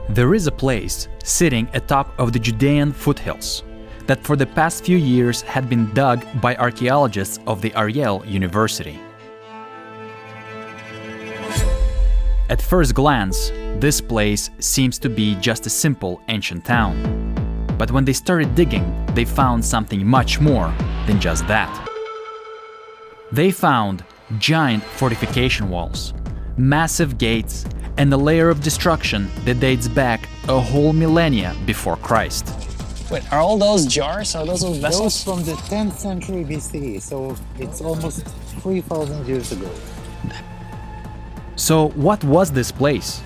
There is a place sitting atop of the Judean foothills that for the past few years had been dug by archaeologists of the Ariel University. At first glance, this place seems to be just a simple ancient town. But when they started digging, they found something much more than just that. They found giant fortification walls, massive gates, and a layer of destruction that dates back a whole millennia before Christ. Wait, are all those jars? Are those vessels? Those from the 10th century BCE, so it's almost 3,000 years ago. So what was this place?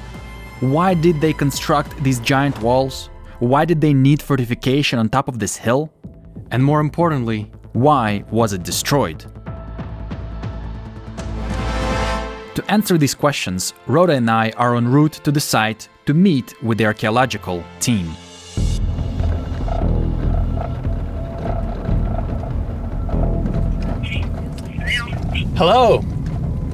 Why did they construct these giant walls? Why did they need fortification on top of this hill? And more importantly, why was it destroyed? To answer these questions, Rhoda and I are en route to the site to meet with the archaeological team. Hello.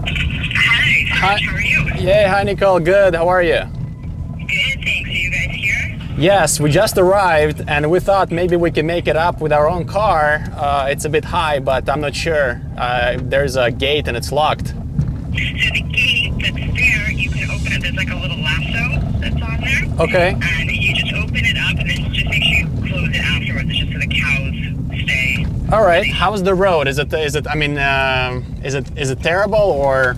Hi, how are you? Yeah, hi Nicole, good, how are you? Good, thanks. Are you guys here? Yes, we just arrived and we thought maybe we can make it up with our own car. It's a bit high, but I'm not sure. There's a gate and it's locked. So the gate that's there, you can open it. There's like a little lasso that's on there. Okay. And you just open it up and then just make sure you close it afterwards. It's just so the cows stay. All right. How's the road? Is it terrible or?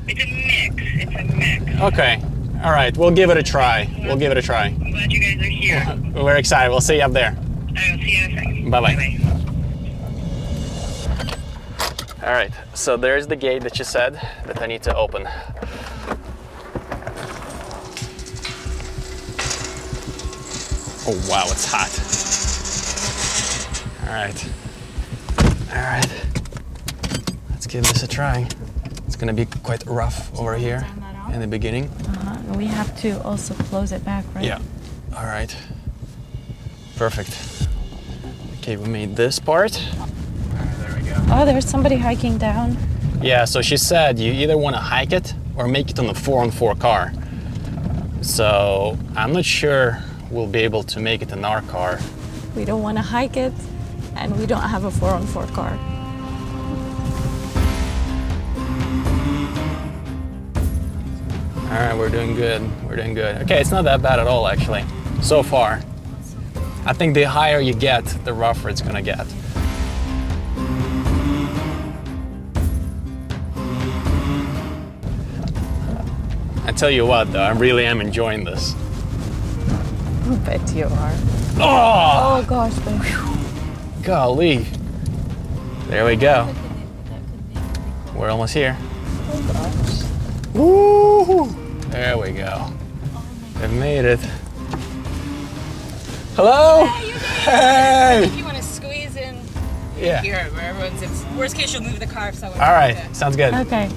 It's a mix. It's a mix. Okay. All right. We'll give it a try. We'll give it a try. I'm glad you guys are here. We're excited. We'll see you up there. I'll see you in a second. Bye-bye. Bye-bye. All right. So there's the gate that you said that I need to open. Oh wow, it's hot. All right. All right. Let's give this a try. It's gonna be quite rough over here in the beginning. And we have to also close it back, right? Yeah. All right. Perfect. Okay, we made this part. There we go. Oh, there's somebody hiking down. Yeah, so she said you either want to hike it or make it on a 4x4 car. So I'm not sure we'll be able to make it in our car. We don't want to hike it, and we don't have a 4x4 car. All right, we're doing good. We're doing good. Okay, it's not that bad at all, actually, so far. I think the higher you get, the rougher it's gonna get. I tell you what, though, I really am enjoying this. I bet you are. Oh, Oh gosh, babe. golly. There we go. We're almost here. Oh gosh. Woo! There we go. We've made it. Hello? Hey, you guys. Hey! If you want to squeeze in Yeah. here where everyone's, if worst case, you'll move the car if someone. All right, sounds good. Okay.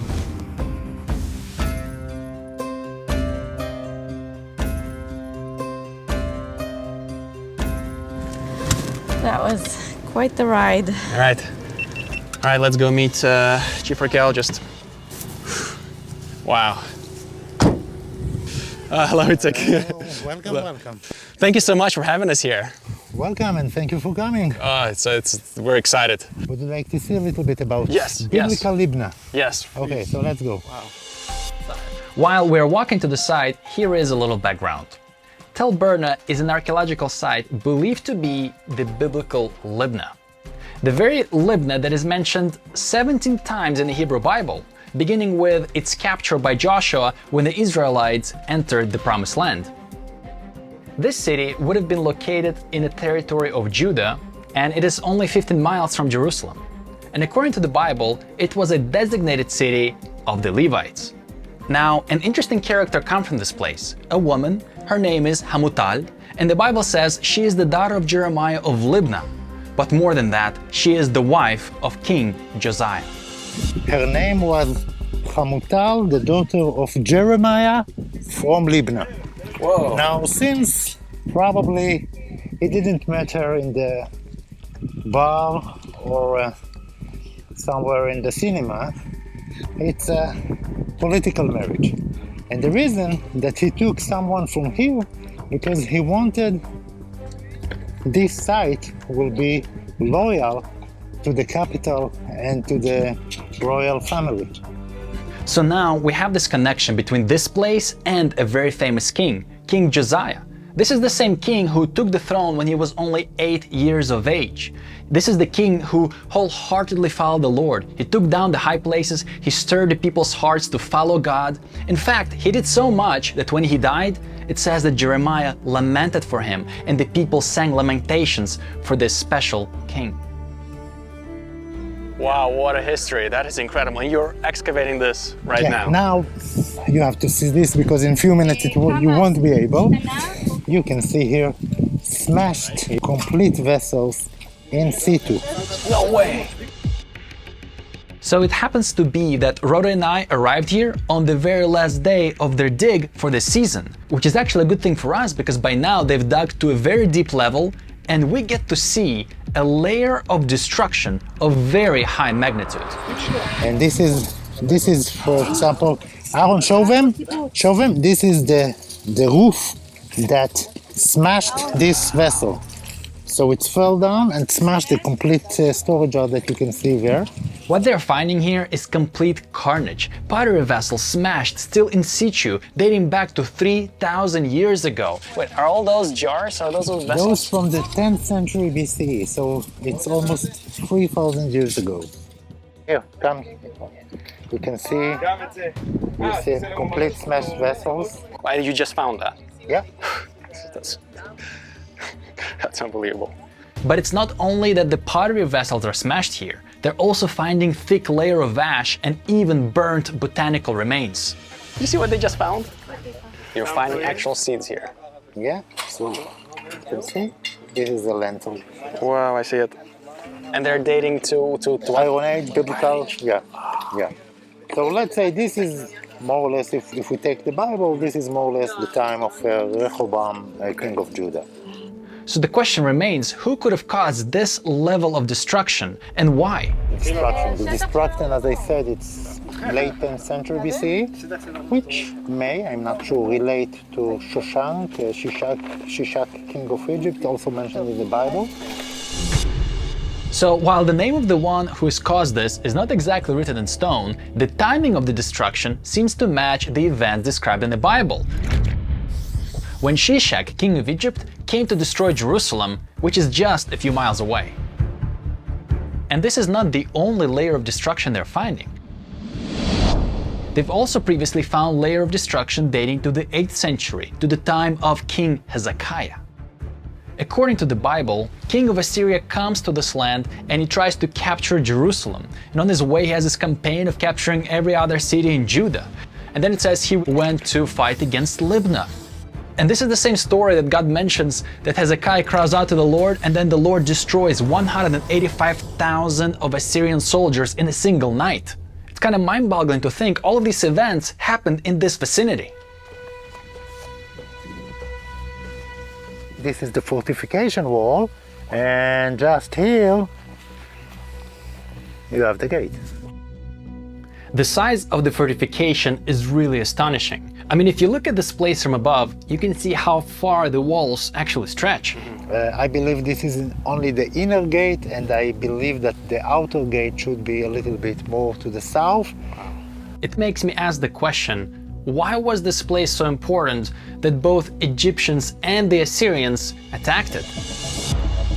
That was quite the ride. All right. All right, let's go meet Chief Archaeologist. Wow. Hello, Itzhaq. Welcome, welcome. Thank you so much for having us here. Welcome and thank you for coming. We're excited. Would you like to see a little bit about Yes, biblical Libnah? Yes. Okay, so let's go. While we're walking to the site, here is a little background. Tel Burna is an archaeological site believed to be the biblical Libnah. The very Libnah that is mentioned 17 times in the Hebrew Bible, beginning with its capture by Joshua when the Israelites entered the Promised Land. This city would have been located in the territory of Judah, and it is only 15 miles from Jerusalem. And according to the Bible, it was a designated city of the Levites. Now, an interesting character comes from this place, a woman. Her name is Hamutal, and the Bible says she is the daughter of Jeremiah of Libnah. But more than that, she is the wife of King Josiah. Her name was Hamutal, the daughter of Jeremiah from Libnah. Whoa. Now, since probably it didn't matter in the bar or somewhere in the cinema, it's a political marriage. And the reason that he took someone from here, because he wanted this site will be loyal to the capital and to the royal family. So now we have this connection between this place and a very famous king, King Josiah. This is the same king who took the throne when he was only 8 years of age. This is the king who wholeheartedly followed the Lord. He took down the high places, he stirred the people's hearts to follow God. In fact, he did so much that when he died, it says that Jeremiah lamented for him and the people sang lamentations for this special king. Wow, what a history. That is incredible. And you're excavating this right now. Now you have to see this because in a few minutes you won't be able. You can see here smashed complete vessels in situ. No way. So it happens to be that Rhoda and I arrived here on the very last day of their dig for the season, which is actually a good thing for us because by now they've dug to a very deep level and we get to see a layer of destruction of very high magnitude. And this is for example, Aaron, show them, this is the roof that smashed this vessel. So it fell down and smashed the complete storage yard that you can see there. What they're finding here is complete carnage. Pottery vessels smashed still in situ, dating back to 3,000 years ago. Wait, are all those jars, are those vessels? Those from the 10th century BCE, so it's almost 3,000 years ago. Here, come. You can see complete smashed vessels. Why you just found that? Yeah. That's unbelievable. But it's not only that the pottery vessels are smashed here, they're also finding thick layer of ash and even burnt botanical remains. You see what they just found? You're finding actual seeds here. Yeah, so you can see, this is the lentil. Wow, I see it. And they're dating to Iron Age, biblical, yeah. So let's say this is more or less, if we take the Bible, this is more or less the time of Rehoboam, king of Judah. So the question remains, who could have caused this level of destruction and why? The destruction, as I said, it's late 10th century BCE, which may, I'm not sure, relate to Shishak, king of Egypt, also mentioned in the Bible. So while the name of the one who has caused this is not exactly written in stone, the timing of the destruction seems to match the events described in the Bible. When Shishak, king of Egypt, came to destroy Jerusalem, which is just a few miles away. And this is not the only layer of destruction they're finding. They've also previously found layer of destruction dating to the 8th century, to the time of King Hezekiah. According to the Bible, King of Assyria comes to this land and he tries to capture Jerusalem. And on his way he has this campaign of capturing every other city in Judah. And then it says he went to fight against Libnah. And this is the same story that God mentions that Hezekiah cries out to the Lord and then the Lord destroys 185,000 of Assyrian soldiers in a single night. It's kind of mind-boggling to think all of these events happened in this vicinity. This is the fortification wall, and just here you have the gate. The size of the fortification is really astonishing. I mean, if you look at this place from above, you can see how far the walls actually stretch. I believe this is only the inner gate, and I believe that the outer gate should be a little bit more to the south. It makes me ask the question, why was this place so important that both Egyptians and the Assyrians attacked it?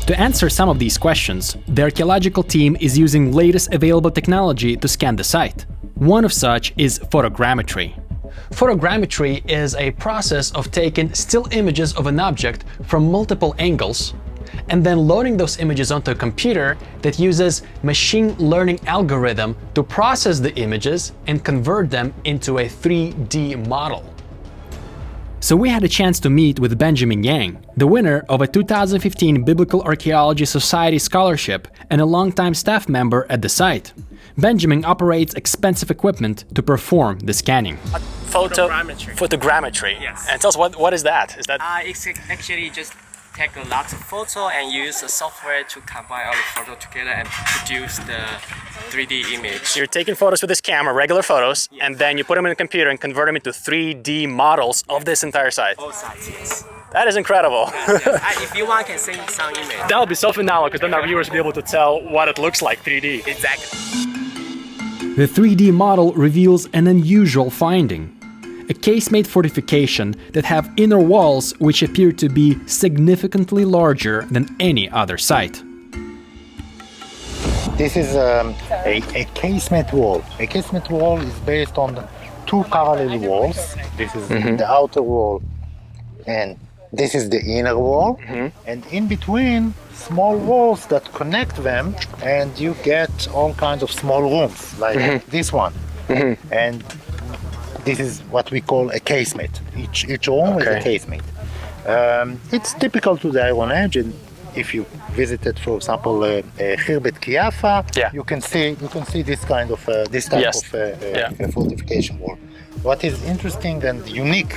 To answer some of these questions, the archaeological team is using latest available technology to scan the site. One of such is photogrammetry. Photogrammetry is a process of taking still images of an object from multiple angles and then loading those images onto a computer that uses machine learning algorithm to process the images and convert them into a 3D model. So we had a chance to meet with Benjamin Yang, the winner of a 2015 Biblical Archaeology Society scholarship and a longtime staff member at the site. Benjamin operates expensive equipment to perform the scanning. Photogrammetry. Yes. And tell us, what is that? Is that It's actually just take a lot of photo and use the software to combine all the photo together and produce the 3D image. So you're taking photos with this camera, regular photos, and then you put them in the computer and convert them into 3D models of this entire site. Both sides, yes. That is incredible. Yes. If you want, I can send some image. That would be so phenomenal because then our viewers will be able to tell what it looks like 3D. Exactly. The 3D model reveals an unusual finding. A casemate fortification that have inner walls which appear to be significantly larger than any other site. This is a casement wall. A casement wall is based on two parallel walls. This is the outer wall and this is the inner wall. And in between, small walls that connect them, and you get all kinds of small rooms like this one. And this is what we call a casemate. Each room is a casemate. It's typical to the Iron Age, and if you visited, for example, Khirbet Kiafa, you can see this kind of fortification wall. What is interesting and unique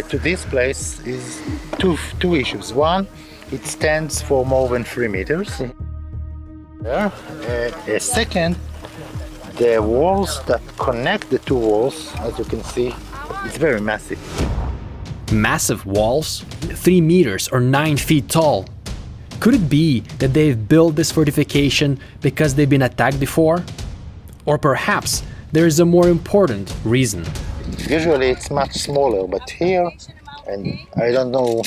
to this place is two issues. One, it stands for more than 3 meters. Second, the walls that connect the two walls, as you can see, it's very massive. Massive walls? 3 meters or 9 feet tall. Could it be that they've built this fortification because they've been attacked before? Or perhaps there is a more important reason. Usually it's much smaller, but here, and I don't know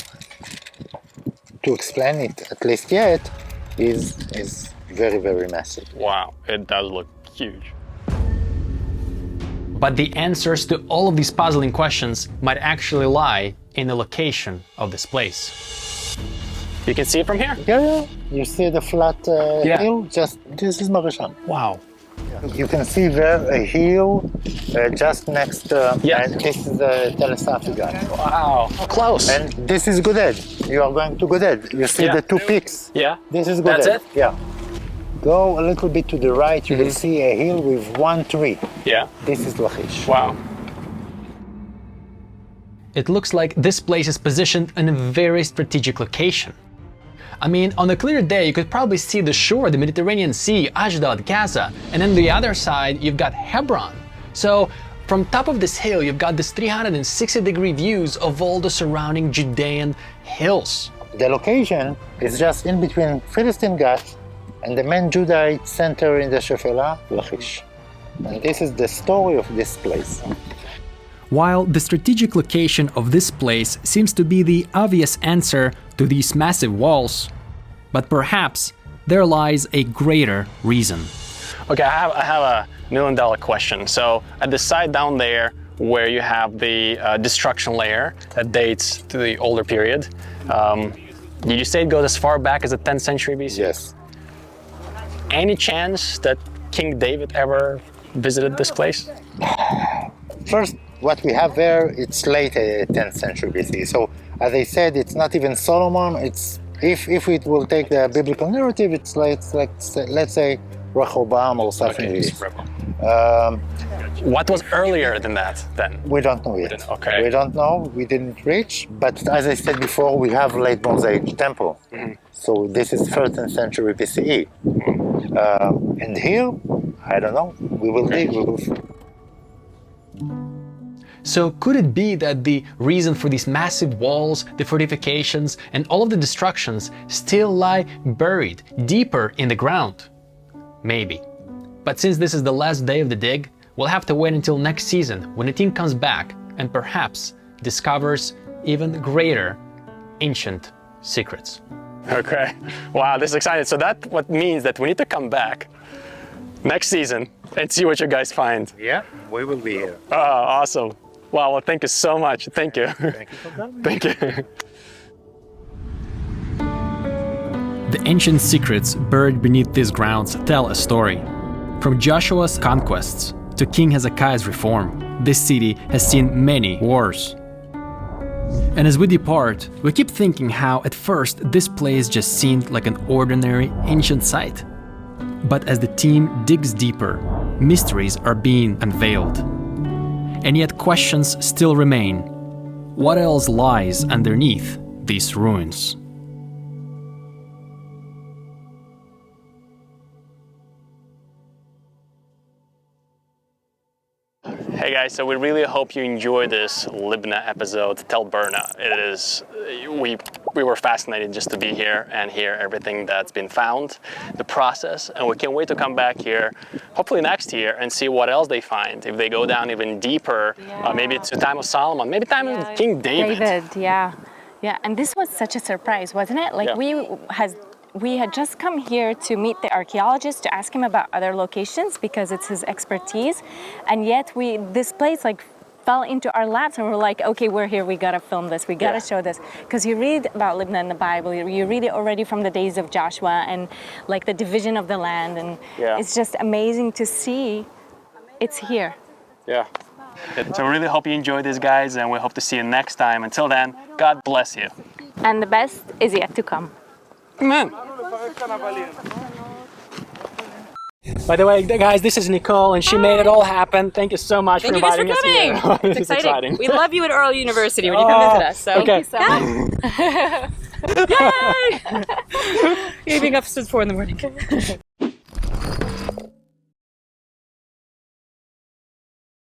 to explain it at least yet, is very, very massive. Wow, it does look huge. But the answers to all of these puzzling questions might actually lie in the location of this place. You can see it from here? Yeah. You see the flat hill? This is Marisham. Wow. You can see there a hill just next, and this is Tel Burna. Wow, how close. And this is Goded. You are going to Goded. You see the two peaks? Yeah. This is Goded. That's it? Yeah. Go a little bit to the right, you will see a hill with one tree. Yeah. This is Lachish. Wow. It looks like this place is positioned in a very strategic location. I mean, on a clear day, you could probably see the shore, the Mediterranean Sea, Ashdod, Gaza, and then the other side, you've got Hebron. So, from top of this hill, you've got this 360-degree views of all the surrounding Judean hills. The location is just in between Philistine Gath and the main Judahite center in the Shephelah, Lachish. And this is the story of this place. While the strategic location of this place seems to be the obvious answer to these massive walls, but perhaps there lies a greater reason. Okay, I have a $1 million question. So at the side down there where you have the destruction layer that dates to the older period, did you say it goes as far back as the 10th century BC? Yes. Any chance that King David ever visited this place? First, what we have there, it's late 10th century BC. So, as I said, it's not even Solomon. It's if it will take the biblical narrative, it's like let's say Rehoboam or something like this. What was earlier than that then? We don't know yet. Okay. We don't know. We didn't reach. But as I said before, we have late Bronze Age temple. So this is 13th century BCE. And here, I don't know. We will dig. We will. So could it be that the reason for these massive walls, the fortifications, and all of the destructions still lie buried deeper in the ground? Maybe. But since this is the last day of the dig, we'll have to wait until next season when the team comes back and perhaps discovers even greater ancient secrets. Okay. Wow, this is exciting. So that what means that we need to come back next season and see what you guys find. Yeah, we will be here. Oh, awesome. Wow, well, thank you so much. Thank you. Thank you for coming. Thank you. The ancient secrets buried beneath these grounds tell a story. From Joshua's conquests to King Hezekiah's reform, this city has seen many wars. And as we depart, we keep thinking how at first this place just seemed like an ordinary ancient site. But as the team digs deeper, mysteries are being unveiled. And yet questions still remain. What else lies underneath these ruins? guys, so we really hope you enjoy this Libnah episode, Tel Burna. It is, we were fascinated just to be here and hear everything that's been found, the process, and we can't wait to come back here, hopefully next year, and see what else they find. If they go down even deeper, maybe it's the time of Solomon, maybe time of King David. Yeah. And this was such a surprise, wasn't it? Like we had just come here to meet the archaeologist to ask him about other locations because it's his expertise, and yet this place like fell into our laps and we're like, okay, we're here, we gotta film this, we gotta show this, because you read about Libnah in the Bible, you read it already from the days of Joshua and like the division of the land, and it's just amazing to see it's here. Yeah. So we really hope you enjoyed this, guys, and we hope to see you next time. Until then, God bless you. And the best is yet to come. Amen. By the way, guys, this is Nicole, and she made it all happen. Thank you so much for inviting us here. It's exciting. We love you at Ariel University when you come visit us. So. Okay. Thank you so much. Yay! Evening up since 4 in the morning.